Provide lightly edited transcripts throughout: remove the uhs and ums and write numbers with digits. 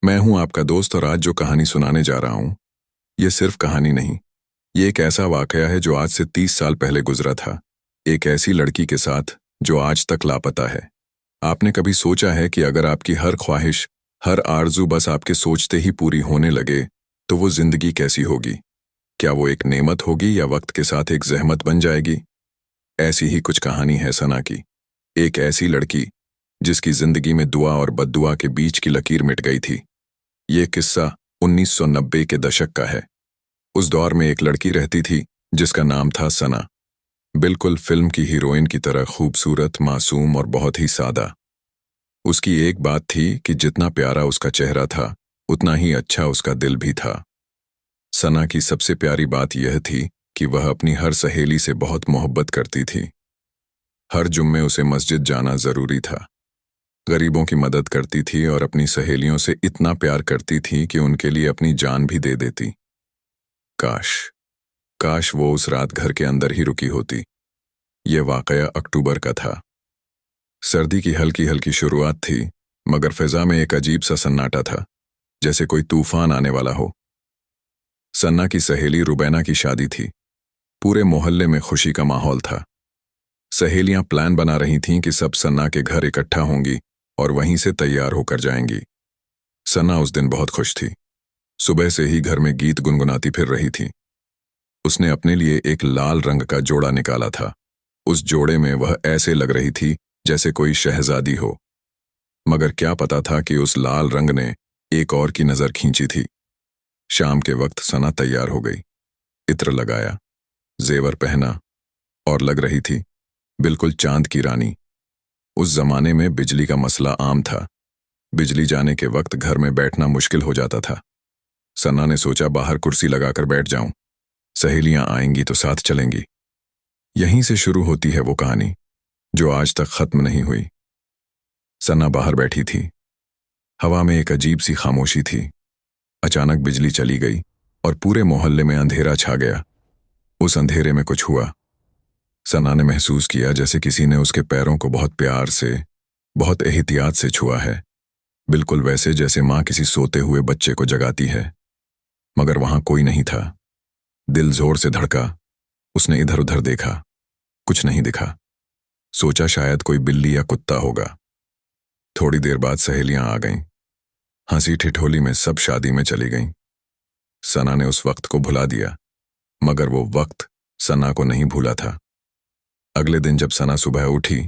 मैं हूं आपका दोस्त और आज जो कहानी सुनाने जा रहा हूं, ये सिर्फ कहानी नहीं। ये एक ऐसा वाकया है जो आज से 30 साल पहले गुजरा था। एक ऐसी लड़की के साथ जो आज तक लापता है। आपने कभी सोचा है कि अगर आपकी हर ख्वाहिश, हर आरजू बस आपके सोचते ही पूरी होने लगे, तो वो जिंदगी कैसी होगी? क्या वो एक नेमत होगी या वक्त के साथ एक जहमत बन जाएगी? ऐसी ही कुछ कहानी है सना की। एक ऐसी लड़की जिसकी जिंदगी में दुआ और बद्दुआ के बीच की लकीर मिट गई थी। ये किस्सा 1990 के दशक का है। उस दौर में एक लड़की रहती थी जिसका नाम था सना। बिल्कुल फिल्म की हीरोइन की तरह खूबसूरत, मासूम और बहुत ही सादा। उसकी एक बात थी कि जितना प्यारा उसका चेहरा था, उतना ही अच्छा उसका दिल भी था। सना की सबसे प्यारी बात यह थी कि वह अपनी हर सहेली से बहुत मोहब्बत करती थी। हर जुम्मे उसे मस्जिद जाना जरूरी था। गरीबों की मदद करती थी और अपनी सहेलियों से इतना प्यार करती थी कि उनके लिए अपनी जान भी दे देती। काश काश वो उस रात घर के अंदर ही रुकी होती। ये वाकया अक्टूबर का था। सर्दी की हल्की हल्की शुरुआत थी, मगर फिजा में एक अजीब सा सन्नाटा था, जैसे कोई तूफान आने वाला हो। सन्ना की सहेली रुबैना की शादी थी। पूरे मोहल्ले में खुशी का माहौल था। सहेलियां प्लान बना रही थीं कि सब सन्ना के घर इकट्ठा होंगी और वहीं से तैयार होकर जाएंगी। सन्ना उस दिन बहुत खुश थी। सुबह से ही घर में गीत गुनगुनाती फिर रही थी। उसने अपने लिए एक लाल रंग का जोड़ा निकाला था। उस जोड़े में वह ऐसे लग रही थी जैसे कोई शहजादी हो। मगर क्या पता था कि उस लाल रंग ने एक और की नजर खींची थी। शाम के वक्त सना तैयार हो गई। इत्र लगाया, जेवर पहना और लग रही थी बिल्कुल चांद की रानी। उस जमाने में बिजली का मसला आम था। बिजली जाने के वक्त घर में बैठना मुश्किल हो जाता था। सन्ना ने सोचा बाहर कुर्सी लगाकर बैठ जाऊं, सहेलियां आएंगी तो साथ चलेंगी। यहीं से शुरू होती है वो कहानी जो आज तक खत्म नहीं हुई। सन्ना बाहर बैठी थी। हवा में एक अजीब सी खामोशी थी। अचानक बिजली चली गई और पूरे मोहल्ले में अंधेरा छा गया। उस अंधेरे में कुछ हुआ। सना ने महसूस किया जैसे किसी ने उसके पैरों को बहुत प्यार से, बहुत एहतियात से छुआ है। बिल्कुल वैसे जैसे माँ किसी सोते हुए बच्चे को जगाती है। मगर वहां कोई नहीं था। दिल जोर से धड़का। उसने इधर उधर देखा, कुछ नहीं दिखा। सोचा शायद कोई बिल्ली या कुत्ता होगा। थोड़ी देर बाद सहेलियां आ गईं। हंसी ठिठोली में सब शादी में चली गईं। सना ने उस वक्त को भुला दिया, मगर वो वक्त सना को नहीं भूला था। अगले दिन जब सना सुबह उठी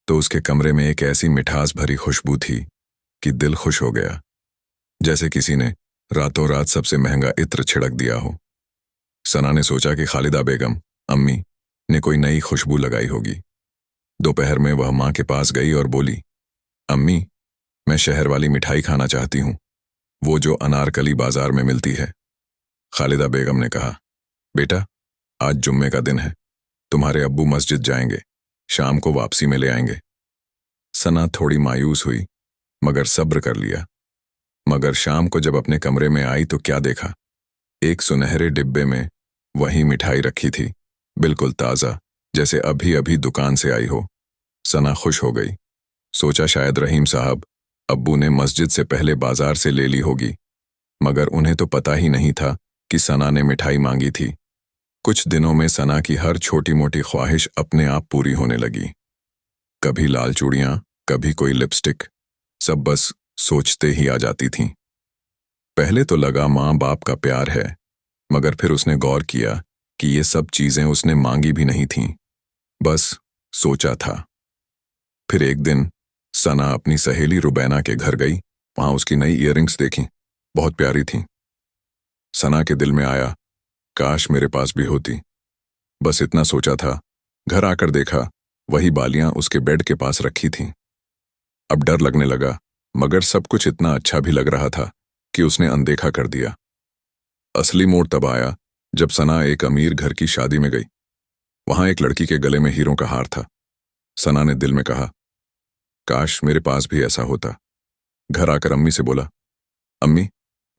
तो उसके कमरे में एक ऐसी मिठास भरी खुशबू थी कि दिल खुश हो गया, जैसे किसी ने रातों रात सबसे महंगा इत्र छिड़क दिया हो। सना ने सोचा कि खालिदा बेगम, अम्मी, ने कोई नई खुशबू लगाई होगी। दोपहर में वह माँ के पास गई और बोली, अम्मी, मैं शहर वाली मिठाई खाना चाहती हूँ, वो जो अनारकली बाजार में मिलती है। खालिदा बेगम ने कहा, बेटा, आज जुम्मे का दिन है, तुम्हारे अब्बू मस्जिद जाएंगे, शाम को वापसी में ले आएंगे। सना थोड़ी मायूस हुई, मगर सब्र कर लिया। मगर शाम को जब अपने कमरे में आई तो क्या देखा? एक सुनहरे डिब्बे में वही मिठाई रखी थी, बिल्कुल ताज़ा, जैसे अभी अभी दुकान से आई हो। सना खुश हो गई। सोचा शायद रहीम साहब, अब्बू ने मस्जिद से पहले बाजार से ले ली होगी। मगर उन्हें तो पता ही नहीं था कि सना ने मिठाई मांगी थी। कुछ दिनों में सना की हर छोटी मोटी ख्वाहिश अपने आप पूरी होने लगी। कभी लाल चूड़ियां, कभी कोई लिपस्टिक, सब बस सोचते ही आ जाती थीं। पहले तो लगा माँ बाप का प्यार है, मगर फिर उसने गौर किया कि ये सब चीजें उसने मांगी भी नहीं थीं, बस सोचा था। फिर एक दिन सना अपनी सहेली रुबैना के घर गई। वहां उसकी नई इयररिंग्स देखी, बहुत प्यारी थीं। सना के दिल में आया, काश मेरे पास भी होती। बस इतना सोचा था। घर आकर देखा, वही बालियां उसके बेड के पास रखी थीं। अब डर लगने लगा, मगर सब कुछ इतना अच्छा भी लग रहा था कि उसने अनदेखा कर दिया। असली मोड़ तब आया जब सना एक अमीर घर की शादी में गई। वहां एक लड़की के गले में हीरों का हार था। सना ने दिल में कहा, काश मेरे पास भी ऐसा होता। घर आकर अम्मी से बोला, अम्मी,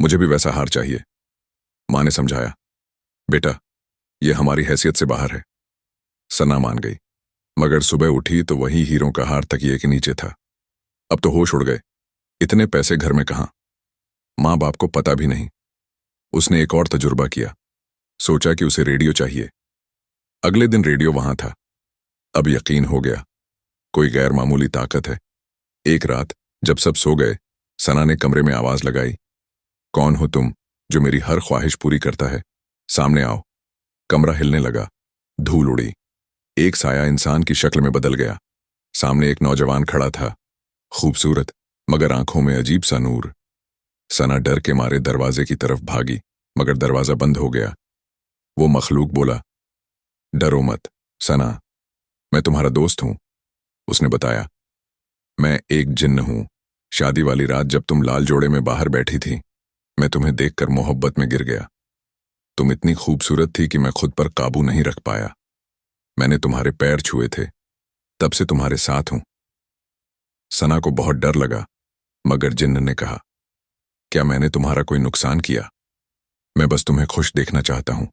मुझे भी वैसा हार चाहिए। माँ ने समझाया, बेटा, यह हमारी हैसियत से बाहर है। सना मान गई, मगर सुबह उठी तो वही हीरों का हार तकिए के नीचे था। अब तो होश उड़ गए, इतने पैसे घर में कहाँ। माँ बाप को पता भी नहीं। उसने एक और तजुर्बा किया। सोचा कि उसे रेडियो चाहिए। अगले दिन रेडियो वहां था। अब यकीन हो गया, कोई गैर मामूली ताकत है। एक रात जब सब सो गए, सना ने कमरे में आवाज लगाई, कौन हो तुम जो मेरी हर ख्वाहिश पूरी करता है? सामने आओ। कमरा हिलने लगा, धूल उड़ी। एक साया इंसान की शक्ल में बदल गया। सामने एक नौजवान खड़ा था, खूबसूरत मगर आंखों में अजीब सा नूर। सना डर के मारे दरवाजे की तरफ भागी, मगर दरवाजा बंद हो गया। वो मखलूक बोला, डरो मत सना, मैं तुम्हारा दोस्त हूं। उसने बताया, मैं एक जिन्न हूं। शादी वाली रात जब तुम लाल जोड़े में बाहर बैठी थी, मैं तुम्हें देखकर मोहब्बत में गिर गया। तुम इतनी खूबसूरत थी कि मैं खुद पर काबू नहीं रख पाया। मैंने तुम्हारे पैर छुए थे, तब से तुम्हारे साथ हूं। सना को बहुत डर लगा, मगर जिन्न ने कहा, क्या मैंने तुम्हारा कोई नुकसान किया? मैं बस तुम्हें खुश देखना चाहता हूं।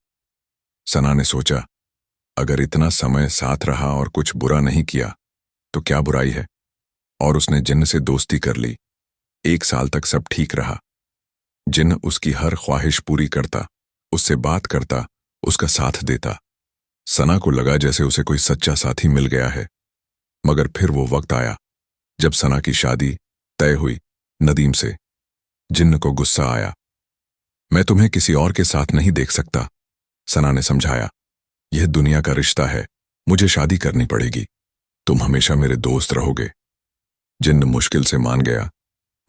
सना ने सोचा, अगर इतना समय साथ रहा और कुछ बुरा नहीं किया तो क्या बुराई है? और उसने जिन्न से दोस्ती कर ली। 1 साल तक सब ठीक रहा। जिन्न उसकी हर ख्वाहिश पूरी करता, उससे बात करता, उसका साथ देता। सना को लगा जैसे उसे कोई सच्चा साथी मिल गया है। मगर फिर वो वक्त आया जब सना की शादी तय हुई नदीम से। जिन्न को गुस्सा आया। मैं तुम्हें किसी और के साथ नहीं देख सकता, सना ने समझाया। यह दुनिया का रिश्ता है, मुझे शादी करनी पड़ेगी। तुम हमेशा मेरे दोस्त रहोगे। जिन्न मुश्किल से मान गया,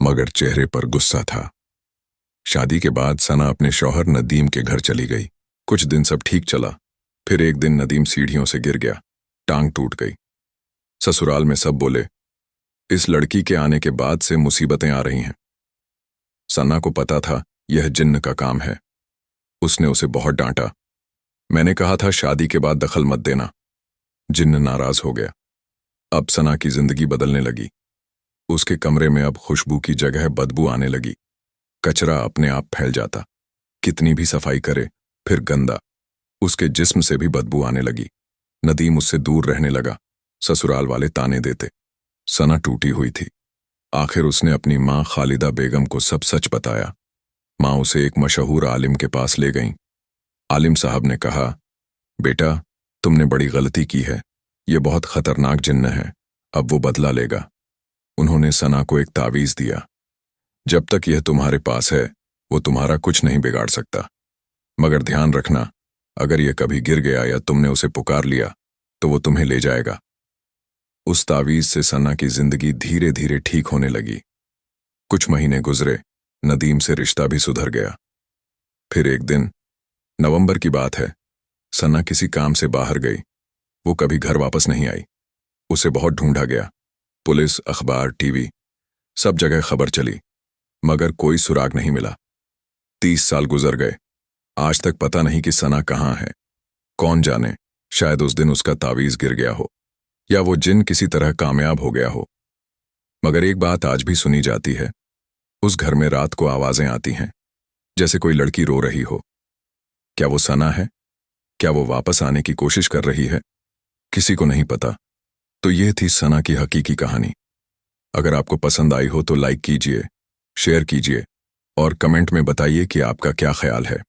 मगर चेहरे पर गुस्सा था। शादी के बाद सना अपने शौहर नदीम के घर चली गई। कुछ दिन सब ठीक चला। फिर एक दिन नदीम सीढ़ियों से गिर गया, टांग टूट गई। ससुराल में सब बोले, इस लड़की के आने के बाद से मुसीबतें आ रही हैं। सना को पता था यह जिन्न का काम है। उसने उसे बहुत डांटा। मैंने कहा था शादी के बाद दखल मत देना। जिन्न नाराज हो गया। अब सना की जिंदगी बदलने लगी। उसके कमरे में अब खुशबू की जगह बदबू आने लगी। कचरा अपने आप फैल जाता। कितनी भी सफाई करे फिर गंदा। उसके जिस्म से भी बदबू आने लगी। नदीम उससे दूर रहने लगा। ससुराल वाले ताने देते। सना टूटी हुई थी। आखिर उसने अपनी मां खालिदा बेगम को सब सच बताया। मां उसे एक मशहूर आलिम के पास ले गईं। आलिम साहब ने कहा, बेटा तुमने बड़ी गलती की है, यह बहुत खतरनाक जिन्न है, अब वो बदला लेगा। उन्होंने सना को एक तावीज दिया, जब तक यह तुम्हारे पास है वो तुम्हारा कुछ नहीं बिगाड़ सकता, मगर ध्यान रखना अगर यह कभी गिर गया या तुमने उसे पुकार लिया तो वो तुम्हें ले जाएगा। उस तावीज से सना की जिंदगी धीरे धीरे ठीक होने लगी। कुछ महीने गुजरे, नदीम से रिश्ता भी सुधर गया। फिर एक दिन, नवंबर की बात है, सना किसी काम से बाहर गई। वो कभी घर वापस नहीं आई। उसे बहुत ढूंढा गया। पुलिस, अखबार, टीवी, सब जगह खबर चली, मगर कोई सुराग नहीं मिला। 30 साल गुजर गए। आज तक पता नहीं कि सना कहाँ है। कौन जाने, शायद उस दिन उसका तावीज गिर गया हो या वो जिन किसी तरह कामयाब हो गया हो। मगर एक बात आज भी सुनी जाती है, उस घर में रात को आवाजें आती हैं, जैसे कोई लड़की रो रही हो। क्या वो सना है? क्या वो वापस आने की कोशिश कर रही है? किसी को नहीं पता। तो ये थी सना की हकीकी कहानी। अगर आपको पसंद आई हो तो लाइक कीजिए, शेयर कीजिए और कमेंट में बताइए कि आपका क्या ख्याल है।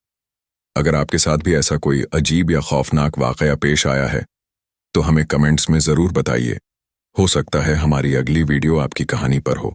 अगर आपके साथ भी ऐसा कोई अजीब या खौफनाक वाकया पेश आया है तो हमें कमेंट्स में ज़रूर बताइए। हो सकता है हमारी अगली वीडियो आपकी कहानी पर हो।